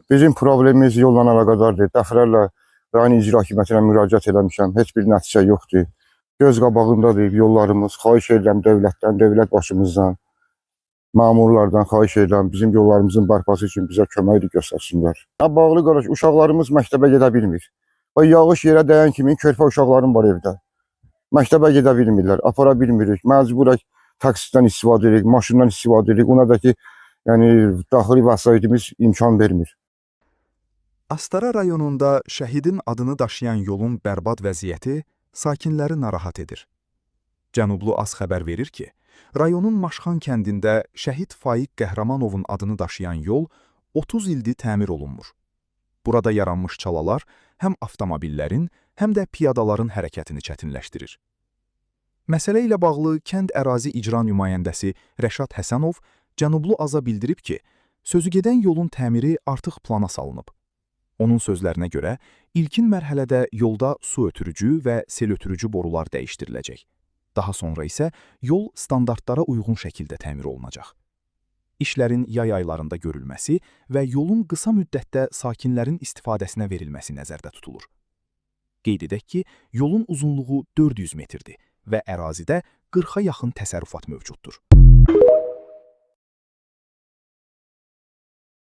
Bizim problemimiz yolla əlaqədardır. Dəfələrlə rayon icra hakimiyyətinə müraciət eləmişəm. Heç bir nəticə yoxdur. Göz qabağındadır yollarımız. Xahiş edirəm dövlətdən, dövlət başımızdan, məmurlardan xahiş edirəm bizim yollarımızın bərpası üçün bizə kömək göstərsinlər. Bağlı qardaş, uşaqlarımız məktəbə gedə bilmir. Yağış yerə dəyən kimi körpə uşaqlarım var evdə. Məktəbə gedə bilmirlər, apara bilmirik. Məcburək taksitdən istifadə edirik, maşından istifadə edirik. Ona da ki, yəni daxili vəsaitimiz imkan vermir. Astara rayonunda şəhidin adını daşıyan yolun bərbad vəziyyəti sakinləri narahat edir. Cənublu Az xəbər verir ki, rayonun Maşxan kəndində şəhid Faiq Qəhrəmanovun adını daşıyan yol 30 ildir təmir olunmur. Burada yaranmış çalalar həm avtomobillərin, həm də piyadaların hərəkətini çətinləşdirir. Məsələ ilə bağlı kənd ərazi icra nümayəndəsi Rəşad Həsənov Cənublu Aza bildirib ki, sözügedən yolun təmiri artıq plana salınıb. Onun sözlərinə görə, ilkin mərhələdə yolda su ötürücü və sel ötürücü borular dəyişdiriləcək. Daha sonra isə yol standartlara uyğun şəkildə təmir olunacaq. İşlərin yay aylarında görülməsi və yolun qısa müddətdə sakinlərin istifadəsinə verilməsi nəzərdə tutulur. Qeyd edək ki, yolun uzunluğu 400 metrdir və ərazidə 40-a yaxın təsərrüfat mövcuddur.